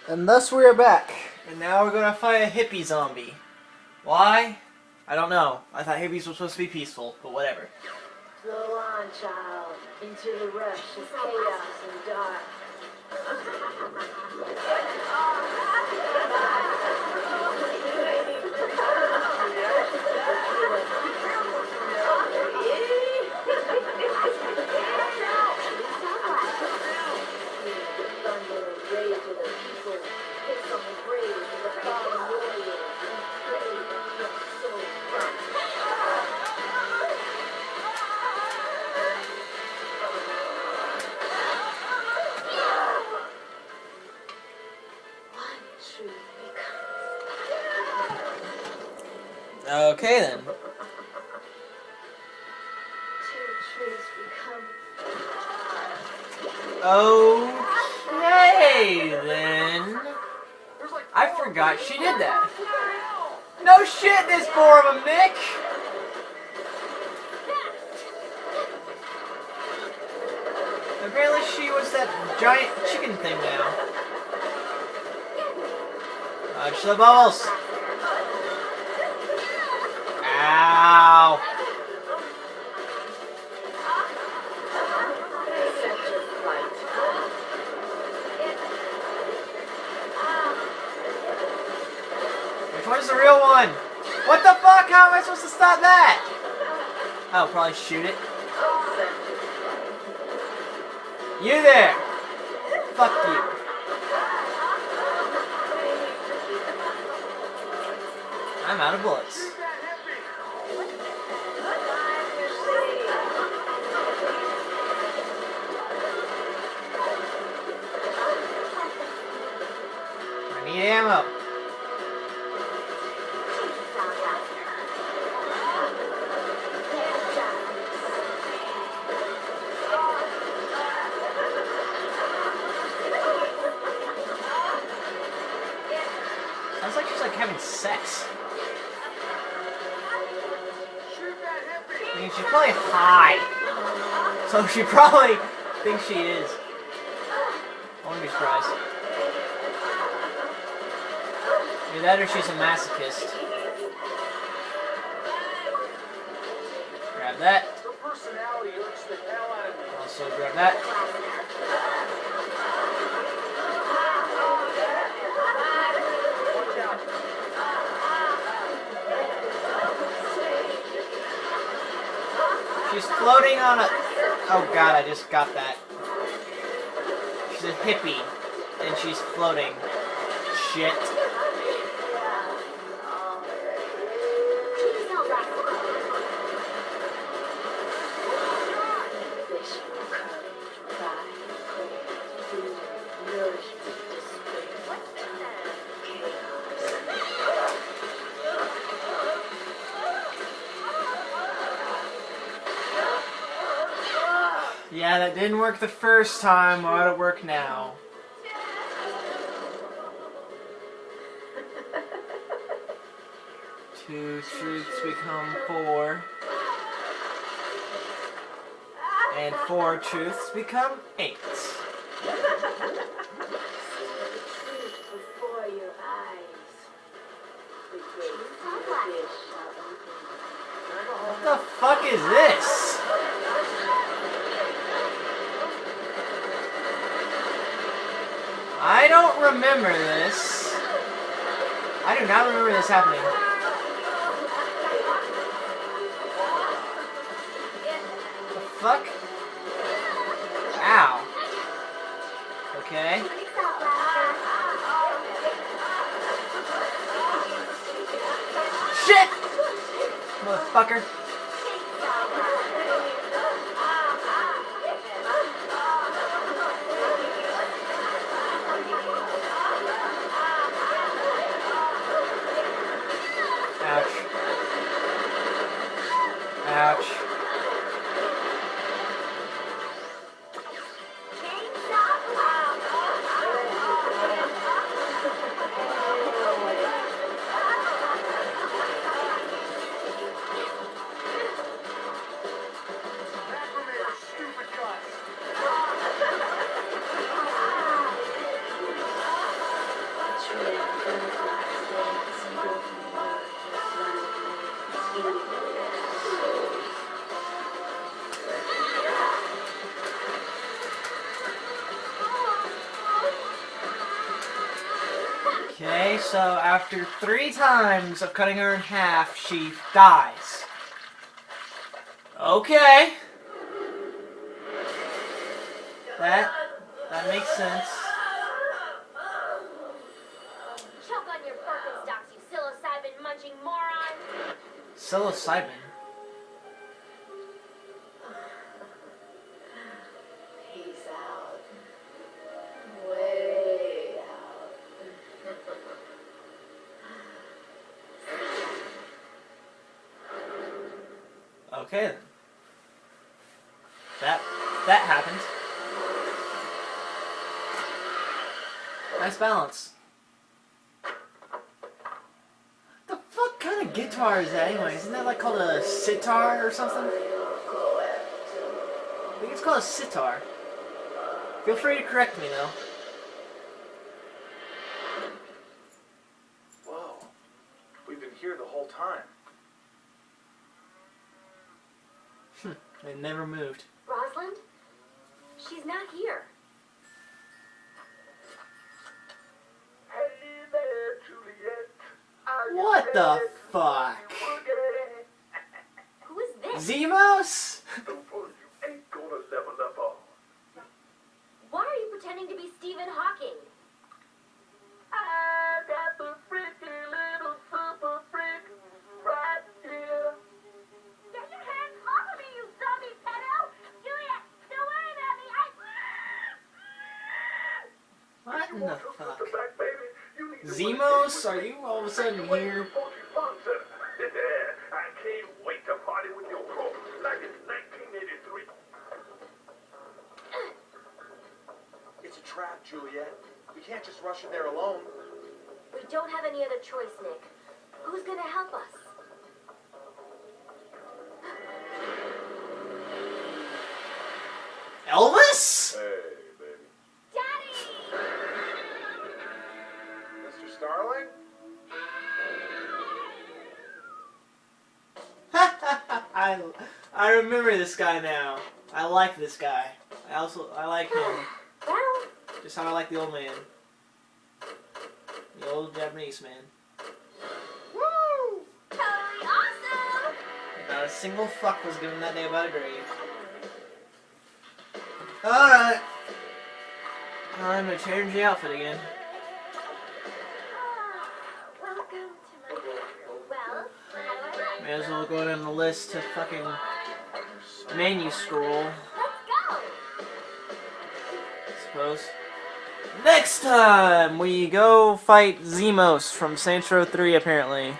And thus we are back. And now we're gonna fight a hippie zombie. Why? I don't know. I thought hippies were supposed to be peaceful, but whatever. Flow on, child, into the rush of chaos and dark. Okay then. Okay then. I forgot she did that. No shit, there's four of them, Nick! Apparently she was that giant chicken thing now. Watch the bubbles! Ow! Which one's the real one? What the fuck? How am I supposed to stop that? Oh, probably shoot it. You there! Fuck you. I'm out of bullets. I need ammo. Sounds like she's like having sex. I mean, she's probably high. So she probably thinks she is. I wouldn't be surprised. Either that or she's a masochist. Grab that. Also grab that. She's floating on a... Oh god, I just got that. She's a hippie. And she's floating. Shit. Yeah, that didn't work the first time. Why would it work now? Two truths become four. And four truths become 8. What the fuck is this? I don't remember this. I do not remember this happening. The fuck? Ow. Okay. Shit! Motherfucker. Ouch. Ouch. Okay, so after 3 times of cutting her in half, she dies. Okay. That makes sense. Choke on your Birkenstocks, you psilocybin munching moron! Psilocybin? Peace out. Way out. Okay then. That happened. Nice balance. The fuck kind of guitar is that anyway? Isn't that like called a sitar or something? I think it's called a sitar. Feel free to correct me though. Whoa. We've been here the whole time. They never moved. Rosalind? She's not here. Hey there, Juliet. What the fuck? Who is this? Zemos? You ain't gonna level up all. Why are you pretending to be Stephen Hawking? I got the freaky little super freak right here. Get your hands off of me, you zombie pedo! Juliet, still worried about me. What in the fuck? Back, baby. You need to Zemos? Are you all of a sudden here? I can't wait to party with your crew like it's 1983. It's a trap, Juliet. We can't just rush in there alone. We don't have any other choice, Nick. Who's gonna help us? Elvis? Hey, baby. Daddy! Mr. Starling? I remember this guy now. I like this guy. I like him. Well, Just how I like the old man. The old Japanese man. woo! Totally awesome! Not a single fuck was given that day about a grave. Alright. Time to change the outfit again. Welcome to my day. Well, how do I look? May as well go down the list to fucking menu scroll, Let's go! I suppose. Next time we go fight Zemos from Saints Row 3 apparently.